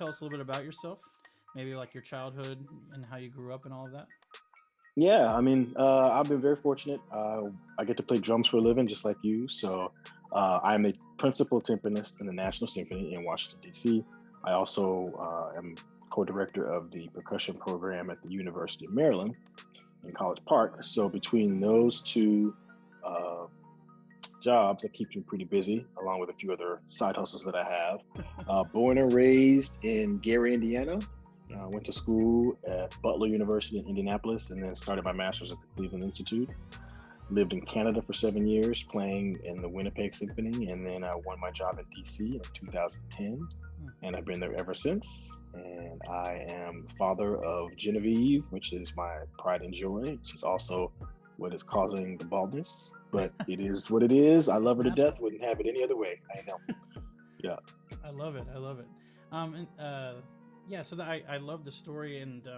tell us a little bit about yourself? Maybe like your childhood and how you grew up and all of that? Yeah, I mean, I've been very fortunate. I get to play drums for a living, just like you. So I'm a principal timpanist in the National Symphony in Washington, D.C. I also am co-director of the percussion program at the University of Maryland in College Park. So between those two uh, jobs, that keeps me pretty busy, along with a few other side hustles that I have. Born and raised in Gary, Indiana. Went to school at Butler University in Indianapolis and then started my master's at the Cleveland Institute. Lived in Canada for 7 years, playing in the Winnipeg Symphony, and then I won my job in DC in 2010, and I've been there ever since. And I am the father of Genevieve, which is my pride and joy. She's also what is causing the baldness, but it is what it is. I love her to death. Wouldn't have it any other way. I know. Yeah. I love it. I love it. Yeah, so I love the story, and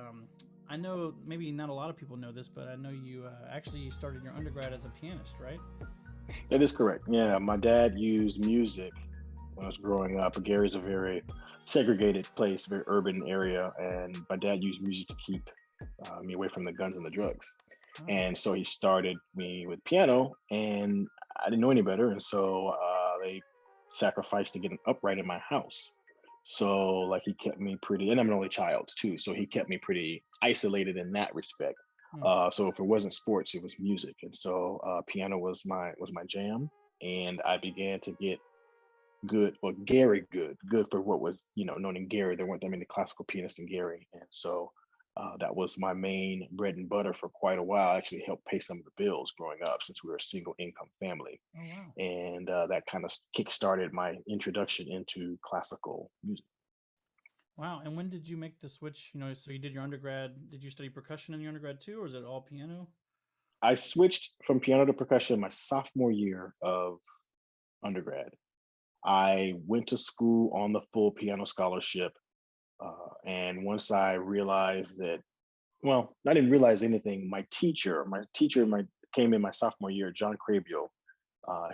I know maybe not a lot of people know this, but I know you actually started your undergrad as a pianist, right? That is correct. Yeah, my dad used music when I was growing up. Gary's a very segregated place, very urban area, and my dad used music to keep me away from the guns and the drugs. Oh. And so he started me with piano, and I didn't know any better, and so they sacrificed to get an upright in my house. So like he kept me pretty, and I'm an only child too, so he kept me pretty isolated in that respect. So if it wasn't sports, it was music, and so piano was my jam, and I began to get good, well, Gary good for what was known in Gary. There weren't that many classical pianists in Gary, and so that was my main bread and butter for quite a while. Actually helped pay some of the bills growing up since we were a single income family. Oh, wow. And that kind of kick-started my introduction into classical music. Wow. And when did you make the switch? So you did your undergrad. Did you study percussion in your undergrad too, or is it all piano? I switched from piano to percussion my sophomore year of undergrad. I went to school on the full piano scholarship. And once I realized that, well, I didn't realize anything. My teacher came in my sophomore year, John Crabiel,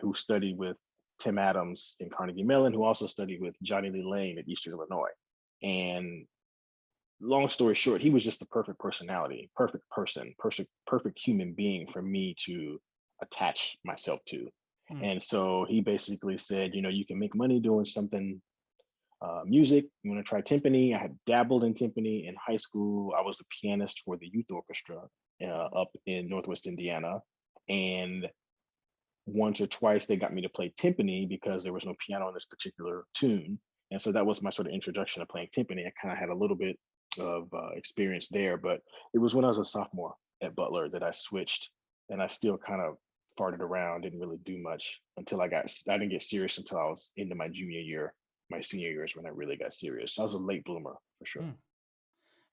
who studied with Tim Adams in Carnegie Mellon, who also studied with Johnny Lee Lane at Eastern Illinois. And long story short, he was just the perfect personality, perfect person, perfect human being for me to attach myself to. And so he basically said, you can make money doing something music. You want to try timpani? I had dabbled in timpani in high school. I was the pianist for the youth orchestra up in Northwest Indiana. And once or twice they got me to play timpani because there was no piano on this particular tune. And so that was my sort of introduction to playing timpani. I kind of had a little bit of experience there, but it was when I was a sophomore at Butler that I switched, and I still kind of farted around, didn't really do much until I didn't get serious until I was into my junior year. My senior year is when I really got serious. So I was a late bloomer for sure.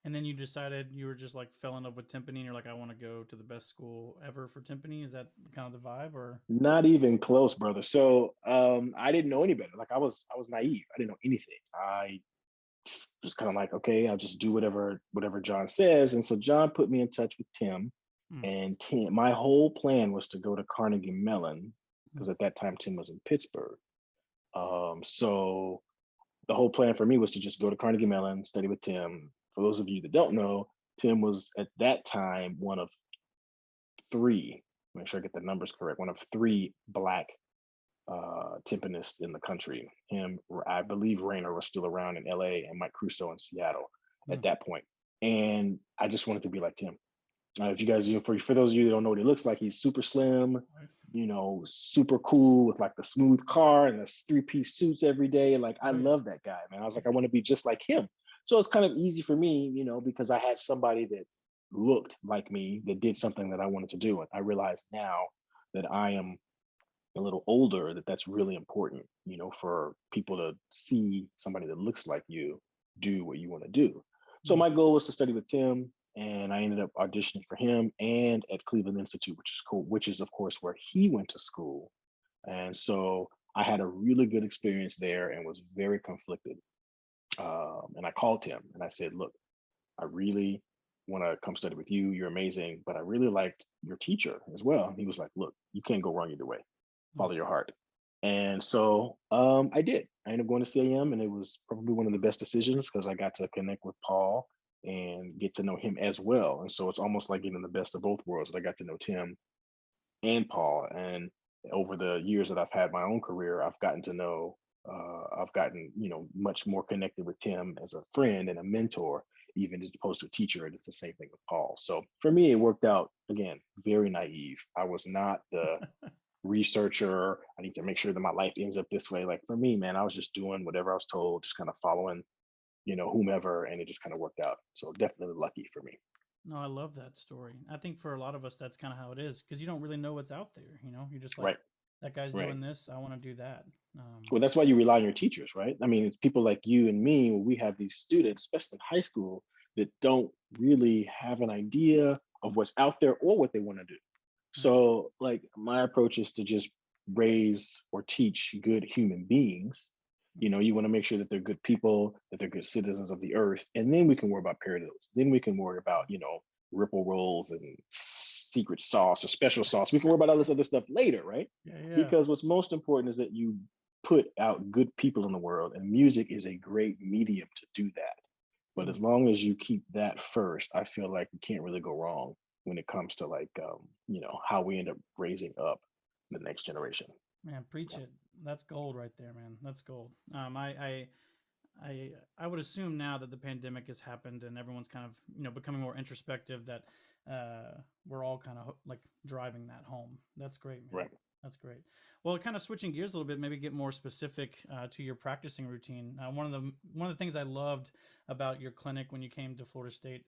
And then you decided you were just like fell in love with timpani and you're like, I want to go to the best school ever for timpani. Is that kind of the vibe, or? Not even close, brother. So I didn't know any better. Like I was naive. I didn't know anything. I just kind of like, okay, I'll just do whatever John says. And so John put me in touch with Tim. And Tim, my whole plan was to go to Carnegie Mellon because at that time Tim was in Pittsburgh. So the whole plan for me was to just go to Carnegie Mellon, study with Tim. For those of you that don't know, Tim was at that time one of three, make sure I get the numbers correct, one of three Black timpanists in the country. Him, I believe Rayner was still around in LA, and Mike Crusoe in Seattle at that point. And I just wanted to be like Tim. If you guys, for those of you that don't know what he looks like, he's super slim, super cool with like the smooth car and the three-piece suits every day. Like I love that guy, man. I was like, I want to be just like him. So it's kind of easy for me, because I had somebody that looked like me that did something that I wanted to do. And I realize now that I am a little older that that's really important, for people to see somebody that looks like you do what you want to do. So my goal was to study with Tim, and I ended up auditioning for him and at Cleveland Institute, which is cool, which is of course where he went to school. And so I had a really good experience there and was very conflicted. And I called him and I said, look, I really want to come study with you. You're amazing, but I really liked your teacher as well. And he was like, look, you can't go wrong either way. Follow your heart. And so I did. I ended up going to CAM, and it was probably one of the best decisions because I got to connect with Paul and get to know him as well. And so it's almost like getting the best of both worlds. I got to know Tim and Paul. And over the years that I've had my own career, I've gotten to know, I've gotten, much more connected with Tim as a friend and a mentor, even as opposed to a teacher. And it's the same thing with Paul. So for me, it worked out, again, very naive. I was not the researcher. I need to make sure that my life ends up this way. Like for me, man, I was just doing whatever I was told, just kind of following, whomever, and it just kind of worked out. So definitely lucky for me. No, I love that story. I think for a lot of us, that's kind of how it is because you don't really know what's out there. You're just like, Right. that guy's Right. doing this. I want to do that. Well, that's why you rely on your teachers, right? I mean, it's people like you and me, when we have these students, especially in high school, that don't really have an idea of what's out there or what they want to do. Yeah. So, like, my approach is to just raise or teach good human beings. You want to make sure that they're good people, that they're good citizens of the earth, and then we can worry about paradiddles. Then we can worry about, ripple rolls and secret sauce or special sauce. We can worry about all this other stuff later, right? Yeah. Yeah. Because what's most important is that you put out good people in the world, and music is a great medium to do that. But Mm. as long as you keep that first, I feel like you can't really go wrong when it comes to like how we end up raising up the next generation. Man, preach it. That's gold right there, man. That's gold. I would assume now that the pandemic has happened and everyone's kind of becoming more introspective that we're all kind of like driving that home. That's great, man. Right. That's great. Well, kind of switching gears a little bit, maybe get more specific to your practicing routine. One of the things I loved about your clinic when you came to Florida State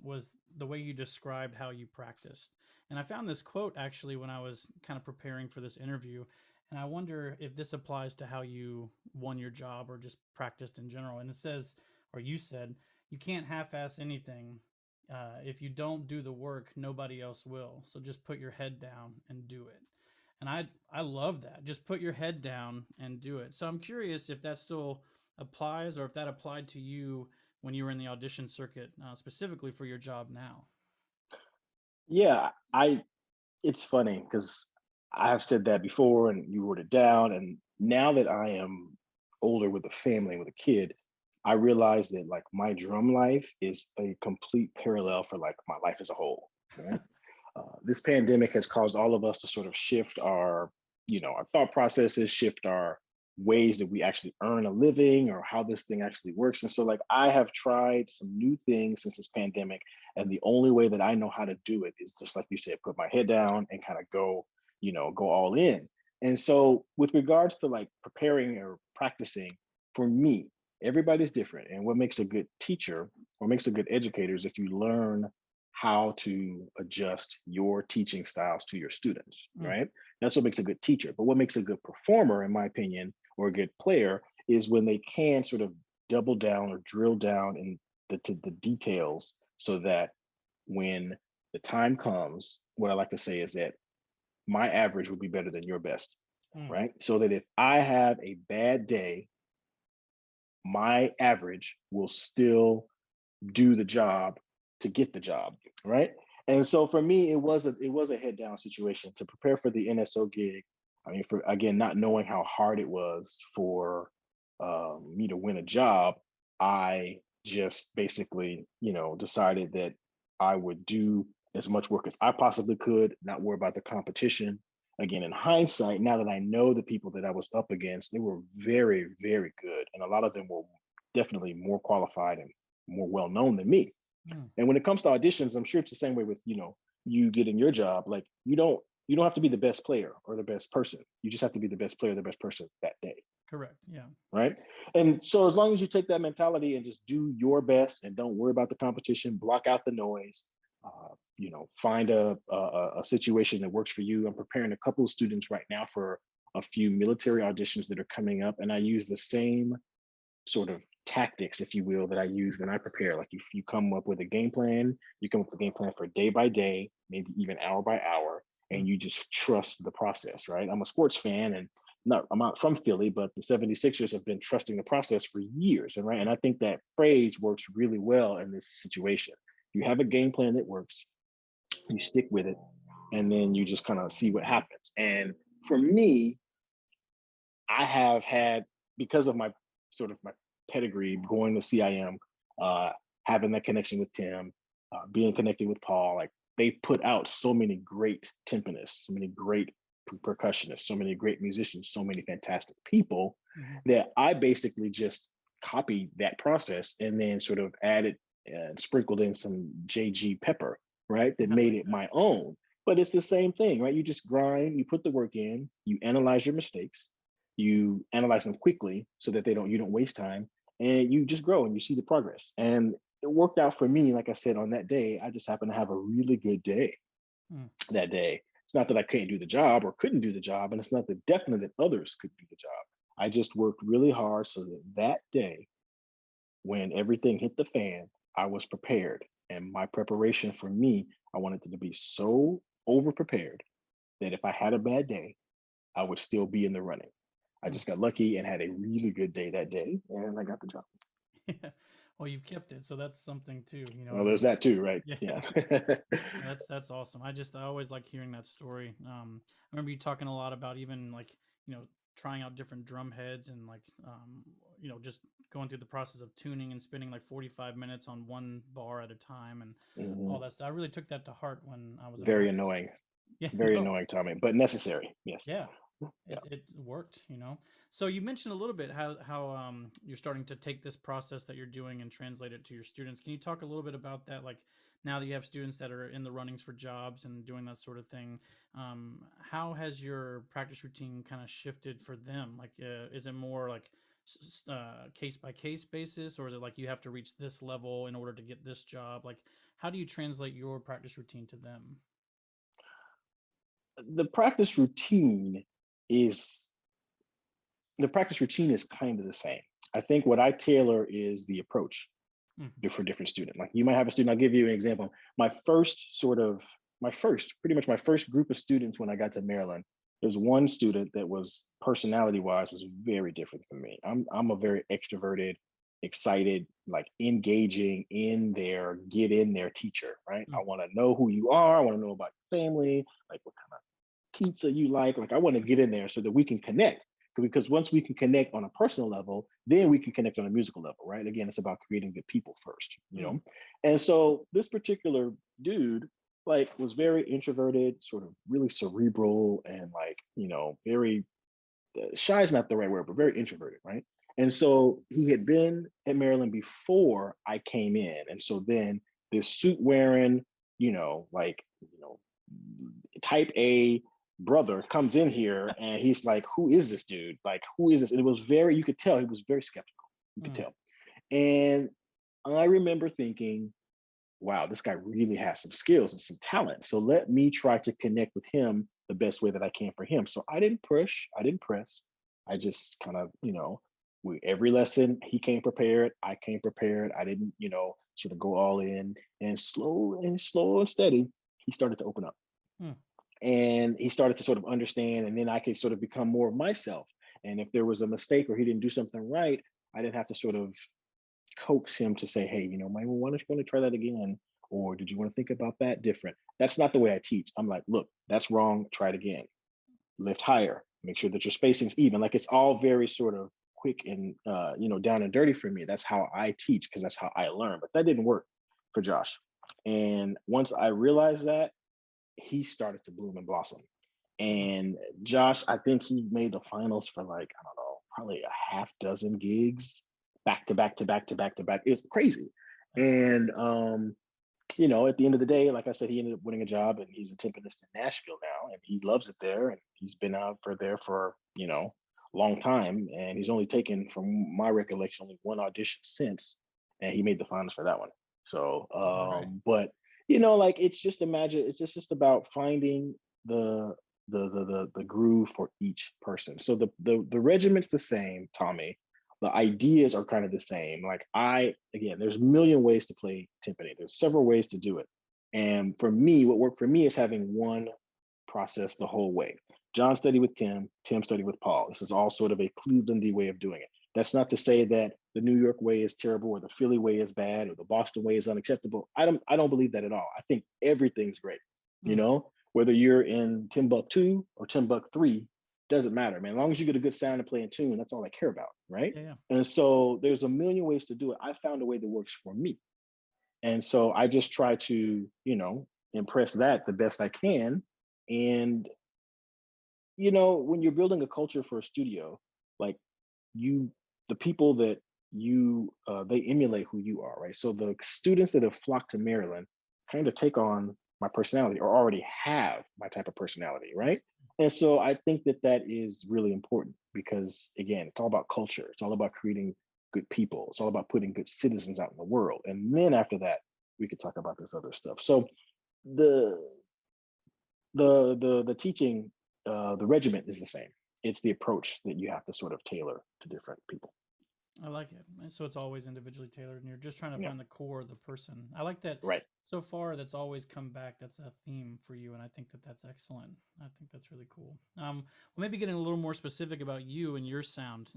was the way you described how you practiced. And I found this quote actually when I was kind of preparing for this interview, and I wonder if this applies to how you won your job or just practiced in general. And it says, or you said, you can't half ass anything. If you don't do the work, nobody else will. So just put your head down and do it. And I love that. Just put your head down and do it. So I'm curious if that still applies or if that applied to you when you were in the audition circuit, specifically for your job now. Yeah, I it's funny because I have said that before and you wrote it down. And now that I am older with a family, with a kid, I realize that like my drum life is a complete parallel for like my life as a whole. Right. This pandemic has caused all of us to sort of shift our thought processes, shift our ways that we actually earn a living or how this thing actually works. And so like I have tried some new things since this pandemic, and the only way that I know how to do it is just like you said, put my head down and kind of go all in. And so with regards to like preparing or practicing, for me, everybody's different. And what makes a good teacher or makes a good educator is if you learn how to adjust your teaching styles to your students, Mm. right? That's what makes a good teacher. But what makes a good performer, in my opinion, or a good player is when they can sort of double down or drill down in the details so that when the time comes, what I like to say is that my average will be better than your best, Mm. right? So that if I have a bad day, my average will still do the job to get the job, right? And so for me, it was a head down situation to prepare for the NSO gig. I mean, for again, not knowing how hard it was for me to win a job, I just basically, decided that I would do as much work as I possibly could, not worry about the competition. Again, in hindsight, now that I know the people that I was up against, they were very, very good, and a lot of them were definitely more qualified and more well known than me. Mm. And when it comes to auditions, I'm sure it's the same way with you getting your job. Like you don't have to be the best player or the best person. You just have to be the best player, the best person that day, Correct. Yeah. right? And so as long as you take that mentality and just do your best and don't worry about the competition, block out the noise. Find a situation that works for you. I'm preparing a couple of students right now for a few military auditions that are coming up, and I use the same sort of tactics, if you will, that I use when I prepare. Like you come up with a game plan, you come up with a game plan for day by day, maybe even hour by hour, Mm. and you just trust the process, right? I'm a sports fan and I'm not from Philly, but the 76ers have been trusting the process for years. And right. And I think that phrase works really well in this situation. You have a game plan that works, you stick with it, and then you just kind of see what happens. And for me, I have had, because of my sort of my pedigree, going to CIM, uh, having that connection with Tim, being connected with Paul, like they put out so many great timpanists, so many great percussionists, so many great musicians, so many fantastic people Mhm. that I basically just copied that process and then sort of added and sprinkled in some JG pepper, right? That I made like it that. my own. But it's the same thing, right? You just grind, you put the work in, you analyze your mistakes, you analyze them quickly so that you don't waste time, and you just grow and you see the progress. And it worked out for me. Like I said, on that day, I just happened to have a really good day Mm. that day. It's not that I couldn't do the job or couldn't do the job, and it's not that definite that others could do the job. I just worked really hard so that that day, when everything hit the fan, I was prepared. And my preparation for me, I wanted to be so over prepared that if I had a bad day, I would still be in the running. I Mm. just got lucky and had a really good day that day, and I got the job. Yeah. Well, you've kept it, so that's something too. Well, there's that too, right? Yeah. Yeah. That's awesome. I always like hearing that story. I remember you talking a lot about even like trying out different drum heads and like just going through the process of tuning and spending like 45 minutes on one bar at a time and all Mhm. that stuff. I really took that to heart when I was a Very master's annoying, student. Yeah, very no, annoying, Tommy, but necessary. Yes. yeah, Yeah. it worked. So you mentioned a little bit how you're starting to take this process that you're doing and translate it to your students. Can you talk a little bit about that? Like now that you have students that are in the runnings for jobs and doing that sort of thing, how has your practice routine kind of shifted for them? Like, is it more like case by case basis, or is it like you have to reach this level in order to get this job? Like, how do you translate your practice routine to them? The practice routine is the practice routine is kind of the same. I think what I tailor is the approach Mhm. for different student. Like you might have a student, I'll give you an example. Pretty much my first group of students when I got to Maryland, there's one student that was personality wise was very different from me. I'm a very extroverted, excited, like engaging in there, get in there teacher, right? I Mm. want to know who you are. I want to know about your family, like what kind of pizza you like. Like I want to get in there so that we can connect. Because once we can connect on a personal level, then we can connect on a musical level, right? Again, it's about creating good people first, you Mm. know? And so this particular dude, like, was very introverted, sort of really cerebral and like, very shy is not the right word, but very introverted, right? And so he had been at Maryland before I came in. And so then this suit wearing, like, type A brother comes in here and he's like, who is this dude? Like, who is this? And it was you could tell he was very skeptical. You could Mm. tell. And I remember thinking, wow, this guy really has some skills and some talent. So let me try to connect with him the best way that I can for him. So I didn't push, I didn't press. I just kind of, every lesson he came prepared, I came prepared. I didn't, sort of go all in, and slow and steady, he started to open up Mm. and he started to sort of understand, and then I could sort of become more of myself. And if there was a mistake or he didn't do something right, I didn't have to sort of coax him to say, hey, Michael, why don't you want to try that again? Or did you want to think about that different? That's not the way I teach. I'm like, look, that's wrong. Try it again. Lift higher. Make sure that your spacing's even. Like it's all very sort of quick and down and dirty for me. That's how I teach because that's how I learn. But that didn't work for Josh. And once I realized that, he started to bloom and blossom. Mm. And Josh, I think he made the finals for like, I don't know, probably a half dozen gigs back to back to back to back to back. It was crazy. That's And at the end of the day, like I said, he ended up winning a job and he's a timpanist in Nashville now and he loves it there. And he's been out for there for, a long time. And he's only taken, from my recollection, only one audition since, and he made the finals for that one. So all right. but like it's just about finding the the groove for each person. So the regiment's the same, Tommy. The ideas are kind of the same. Like again, there's a million ways to play timpani. There's several ways to do it. And for me, what worked for me is having one process the whole way. John studied with Tim studied with Paul. This is all sort of a Clevelandy way of doing it. That's not to say that the New York way is terrible or the Philly way is bad or the Boston way is unacceptable. I don't believe that at all. I think everything's great. Mm. Whether you're in Timbuktu or Timbuk 3, doesn't matter, man. As long as you get a good sound and play in tune, that's all I care about, right? Yeah, yeah. And so there's a million ways to do it. I found a way that works for me. And so I just try to, impress that the best I can. And, when you're building a culture for a studio, like you, the people that they emulate who you are, right? So the students that have flocked to Maryland kind of take on my personality or already have my type of personality, right? And so I think that that is really important because, again, it's all about culture. It's all about creating good people. It's all about putting good citizens out in the world. And then after that, we could talk about this other stuff. So the the teaching, the regiment is the same. It's the approach that you have to sort of tailor to different people. I like it. And so it's always individually tailored, and you're just trying to Yeah, find the core of the person. I like that. right. So far, that's always come back. That's a theme for you, and I think that that's excellent. I think that's really cool. Well, maybe getting a little more specific about you and your sound,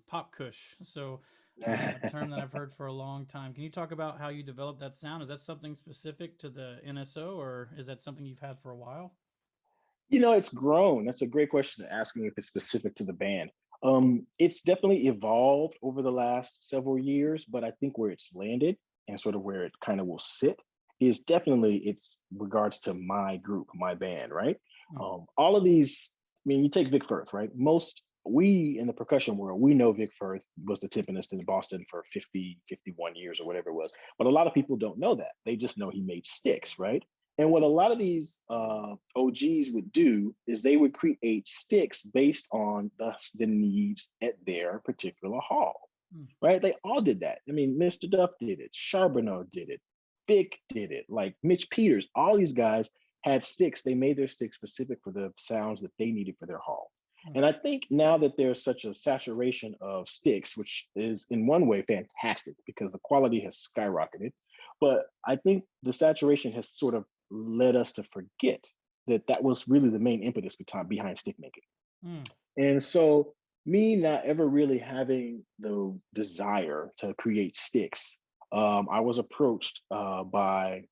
pop kush. So, a term that I've heard for a long time. Can you talk about how you developed that sound? Is that something specific to the NSO, or is that something you've had for a while? It's grown. That's a great question to ask me if it's specific to the band. It's definitely evolved over the last several years, but I think where it's landed and sort of where it kind of will sit is definitely it's regards to my group, my band, right? Mm. All of these, I mean, you take Vic Firth, right? We in the percussion world, we know Vic Firth was the timpanist in Boston for 50, 51 years or whatever it was. But a lot of people don't know that. They just know he made sticks, right? And what a lot of these OGs would do is they would create sticks based on the needs at their particular hall, Mm. right? They all did that. I mean, Mr. Duff did it, Charbonneau did it, Vic did it, like Mitch Peters, all these guys had sticks. They made their sticks specific for the sounds that they needed for their hall. Mm. And I think now that there's such a saturation of sticks, which is in one way fantastic because the quality has skyrocketed, but I think the saturation has sort of led us to forget that that was really the main impetus behind stick making. Mm. And so, me not ever really having the desire to create sticks, I was approached by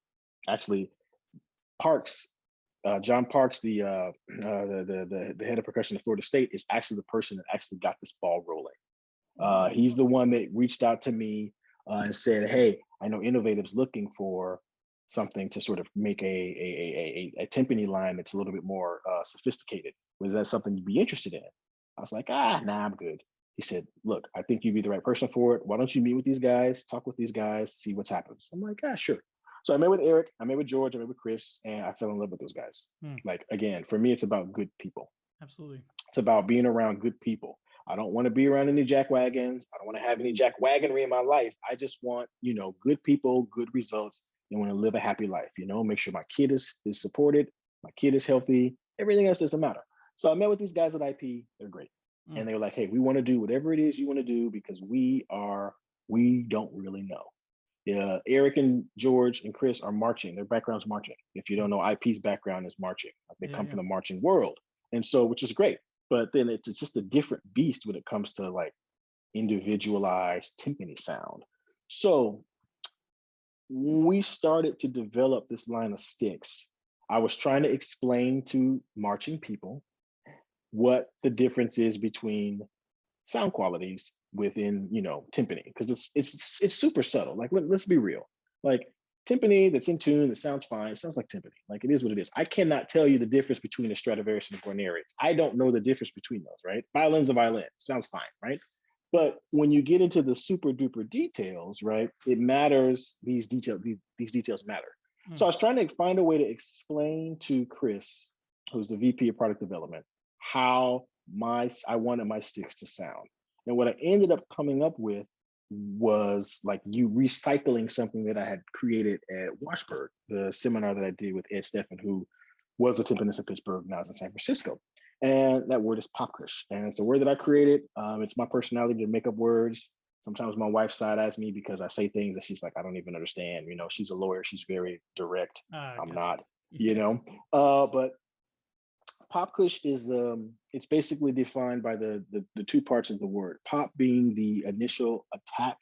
actually Parks, John Parks, the head of percussion at Florida State, is actually the person that actually got this ball rolling. He's Oh. the one that reached out to me and said, "Hey, I know Innovative's looking for something to sort of make a timpani line that's a little bit more sophisticated. Was that something you'd be interested in?" I was like, nah, I'm good. He said, "Look, I think you'd be the right person for it. Why don't you meet with these guys, talk with these guys, see what happens?" I'm like, sure. So I met with Eric, I met with George, I met with Chris, and I fell in love with those guys. Mm. Like, again, for me, it's about good people. Absolutely. It's about being around good people. I don't want to be around any jack wagons. I don't want to have any jack wagonry in my life. I just want, good people, good results, and want to live a happy life, make sure my kid is supported, my kid is healthy, everything else doesn't matter. So I met with these guys at IP, they're great. Mm. And they were like, "Hey, we want to do whatever it is you want to do because we don't really know." Yeah, Eric and George and Chris are marching. Their background's marching. If you don't know, IP's background is marching. Like they Yeah, come yeah. from the marching world, and so which is great. But then it's just a different beast when it comes to like individualized timpani sound. So when we started to develop this line of sticks, I was trying to explain to marching people what the difference is between sound qualities within timpani because it's super subtle. Like let's be real. Like timpani that's in tune that sounds fine, it sounds like timpani. Like it is what it is. I cannot tell you the difference between a Stradivarius and a Guarneri. I don't know the difference between those, right? Violin's a violin, sounds fine, right? But when you get into the super duper details, right, it matters. These details matter. So Mm. I was trying to find a way to explain to Chris, who's the VP of product development, how I wanted my sticks to sound. And what I ended up coming up with was like you recycling something that I had created at Washburn, the seminar that I did with Ed Steffen, who was a timpanist in Pittsburgh, now is in San Francisco. And that word is popkush. And it's a word that I created. It's my personality to make up words. Sometimes my wife side eyes me because I say things that she's like, I don't even understand. She's a lawyer. She's very direct. Ah, I'm gotcha. not, you Yeah. know. But pop kush is it's basically defined by the two parts of the word. Pop being the initial attack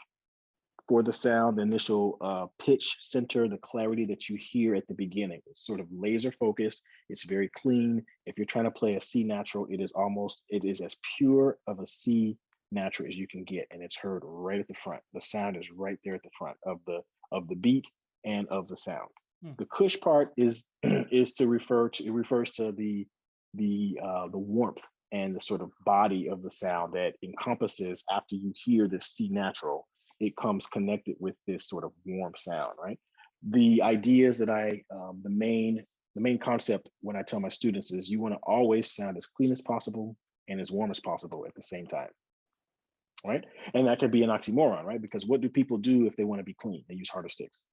for the sound, the initial pitch, center, the clarity that you hear at the beginning. It's sort of laser focused. It's very clean. If you're trying to play a C natural, it is as pure of a C natural as you can get, and it's heard right at the front. The sound is right there at the front of the beat and of the sound. The cush part is it refers to the warmth and the sort of body of the sound that encompasses after you hear this C natural, it comes connected with this sort of warm sound, right? The ideas that the main concept when I tell my students is you want to always sound as clean as possible and as warm as possible at the same time, right? And that could be an oxymoron, right? Because what do people do if they want to be clean? They use harder sticks.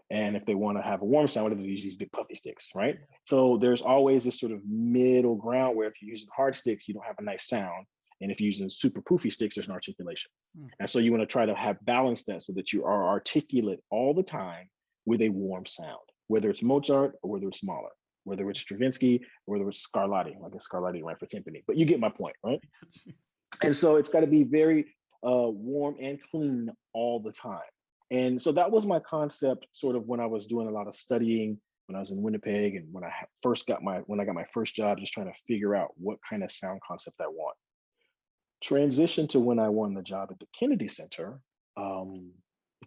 And if they want to have a warm sound, what do they use? These big puffy sticks, right? So there's always this sort of middle ground where if you're using hard sticks, you don't have a nice sound. And if you're using super poofy sticks, there's an articulation. And so you want to try to have balance that so that you are articulate all the time with a warm sound, whether it's Mozart or whether it's Mahler, whether it's Stravinsky, or whether it's Scarlatti. I guess Scarlatti right for timpani, but you get my point, right? And so it's got to be very warm and clean all the time. And so that was my concept sort of when I was doing a lot of studying, when I was in Winnipeg and when I got my first job, just trying to figure out what kind of sound concept I want. Transition to when I won the job at the Kennedy Center,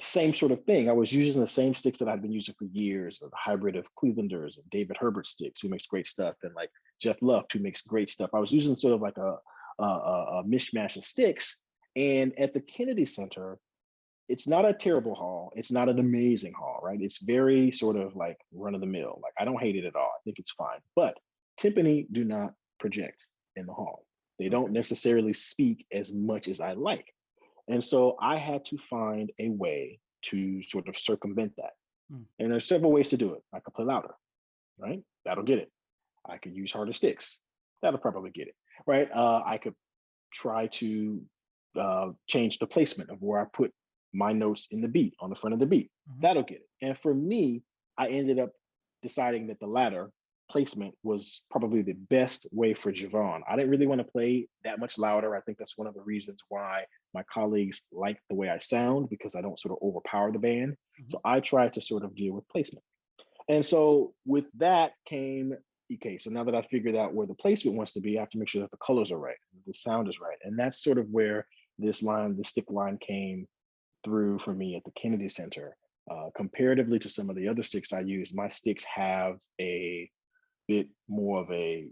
same sort of thing. I was using the same sticks that I'd been using for years, the hybrid of Clevelanders and David Herbert sticks, who makes great stuff, and like Jeff Luft, who makes great stuff. I was using sort of like a mishmash of sticks. And at the Kennedy Center, it's not a terrible hall. It's not an amazing hall, right? It's very sort of like run of the mill. Like I don't hate it at all. I think it's fine. But timpani do not project in the hall. They don't necessarily speak as much as I like. And so I had to find a way to sort of circumvent that. And there's several ways to do it. I could play louder, right? That'll get it. I could use harder sticks. That'll probably get it, right? I could try to change the placement of where I put my notes in the beat, on the front of the beat. That'll get it. And for me, I ended up deciding that the latter placement was probably the best way for Jauvon. I didn't really want to play that much louder. I think that's one of the reasons why my colleagues like the way I sound, because I don't sort of overpower the band. So I tried to sort of deal with placement. And so with that came, okay, so now that I figured out where the placement wants to be, I have to make sure that the colors are right, the sound is right. And that's sort of where the stick line came through for me at the Kennedy Center. Comparatively to some of the other sticks I use, my sticks have a bit more of a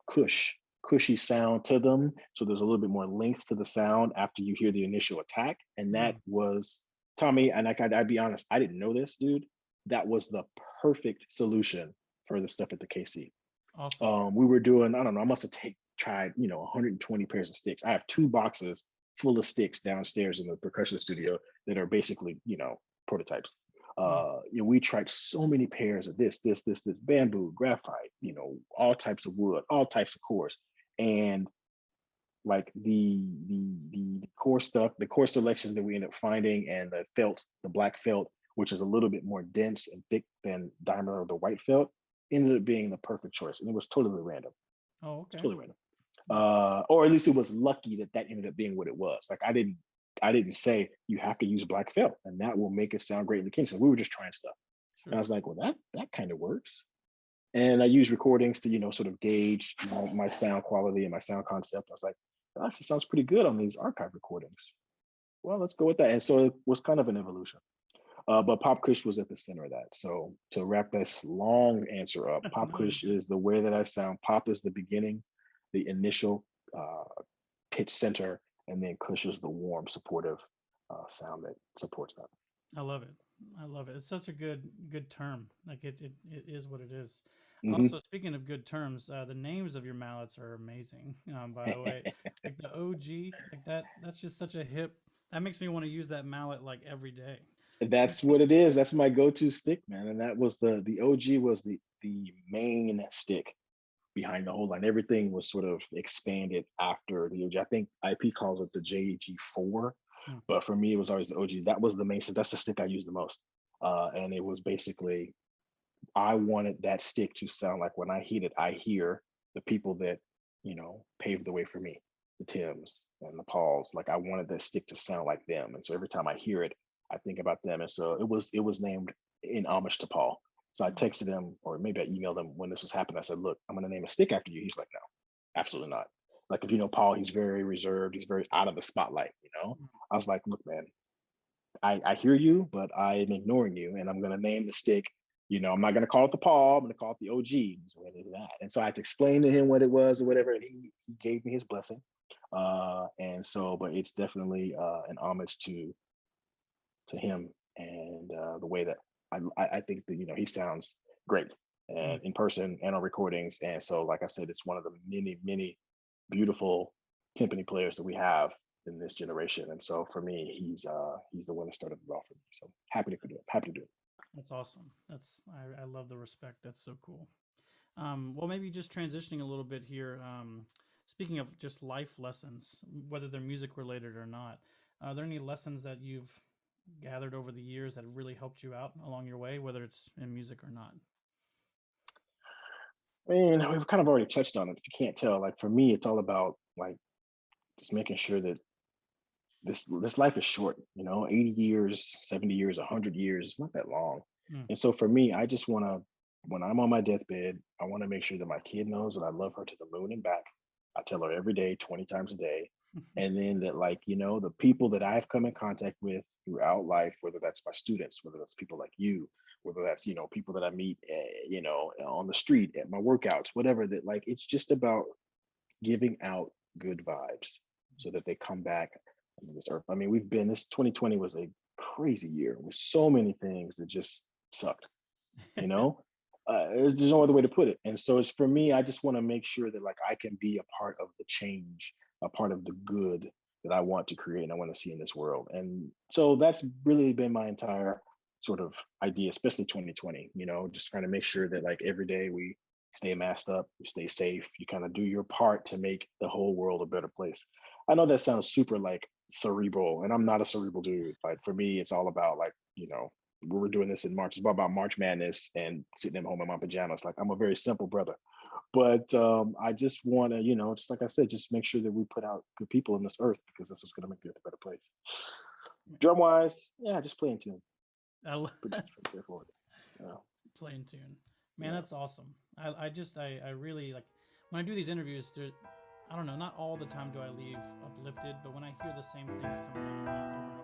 cushy sound to them. So there's a little bit more length to the sound after you hear the initial attack. And that was, Tommy, and I'd be honest, I didn't know this, dude. That was the perfect solution for the stuff at the KC. Awesome. We were doing, I don't know, I must have tried, 120 pairs of sticks. I have 2 boxes full of sticks downstairs in the percussion studio that are basically, prototypes. We tried so many pairs of this, bamboo, graphite, all types of wood, all types of cores. And like the core stuff, the core selections that we ended up finding, and the black felt, which is a little bit more dense and thick than diameter of the white felt, ended up being the perfect choice. And it was totally random. Oh, okay. Totally random. Or at least it was lucky that ended up being what it was. Like I didn't say you have to use black felt and that will make it sound great in the Kingston. We were just trying stuff. Sure. And I was like, well, that kind of works. And I use recordings to, sort of gauge my sound quality and my sound concept. I was like, gosh, it sounds pretty good on these archive recordings. Well, let's go with that. And so it was kind of an evolution. But Pop Kush was at the center of that. So to wrap this long answer up, Pop Kush is the way that I sound. Pop is the beginning, the initial pitch center, and then Kush is the warm, supportive sound that supports that. I love it. I love it. It's such a good term. Like it is what it is. Mm-hmm. Also, speaking of good terms, the names of your mallets are amazing. By the way, like the OG, like that's just such a hip. That makes me want to use that mallet like every day. That's what it is. That's my go-to stick, man. And that was the OG was the main stick behind the whole line. Everything was sort of expanded after the OG. I think IP calls it the JG4, but for me, it was always the OG. That was the main stick. That's the stick I used the most. And it was basically, I wanted that stick to sound like when I hit it, I hear the people that, paved the way for me. the Tims and the Pauls. Like I wanted that stick to sound like them. And so every time I hear it, I think about them. And so it was named in homage to Paul. So I texted him, or maybe I emailed him when this was happening. I said, look, I'm going to name a stick after you. He's like, no, absolutely not. Like, if you know Paul, he's very reserved. He's very out of the spotlight, you know? I was like, look, man, I hear you, but I am ignoring you. And I'm going to name the stick. You know, I'm not going to call it the Paul. I'm going to call it the OG. So it is that. And so I had to explain to him what it was or whatever. And he gave me his blessing. And so, but it's definitely an homage to him and the way that I think that, you know, he sounds great and in person and on recordings. And so, like I said, it's one of the many beautiful timpani players that we have in this generation. And so for me, he's the one that started it off for me. So happy to do it. Happy to do it. That's awesome. I love the respect. That's so cool. Well, maybe just transitioning a little bit here. Speaking of just life lessons, whether they're music related or not, are there any lessons that you've gathered over the years that have really helped you out along your way, whether it's in music or not? I mean, we've kind of already touched on it. If you can't tell, like for me, it's all about like just making sure that this life is short, you know, 80 years, 70 years, 100 years, it's not that long. Mm. And so for me, I just want to, when I'm on my deathbed, I want to make sure that my kid knows that I love her to the moon and back. I tell her every day, 20 times a day. And then that, like, you know, the people that I've come in contact with throughout life, whether that's my students, whether that's people like you, whether that's, you know, people that I meet, you know, on the street at my workouts, whatever, that like, it's just about giving out good vibes so that they come back on this earth. I mean, this 2020 was a crazy year with so many things that just sucked, you know? There's no other way to put it. And so it's for me, I just want to make sure that like I can be a part of the change, a part of the good that I want to create and I want to see in this world. And so that's really been my entire sort of idea, especially 2020, you know, just trying to make sure that like every day we stay masked up, you stay safe, you kind of do your part to make the whole world a better place. I know that sounds super like cerebral, and I'm not a cerebral dude. Like for me, it's all about like, you know, we're doing this in March. It's all about March Madness and sitting at home in my pajamas. Like I'm a very simple brother, but I just want to, you know, just like I said, just make sure that we put out good people in this earth because that's what's going to make the earth a better place. Drum wise, yeah, just play in tune. Pretty straightforward. Yeah. Play in tune, man. Yeah. That's awesome. I really like when I do these interviews. I don't know, not all the time do I leave uplifted, but when I hear the same things coming out of your mouth over and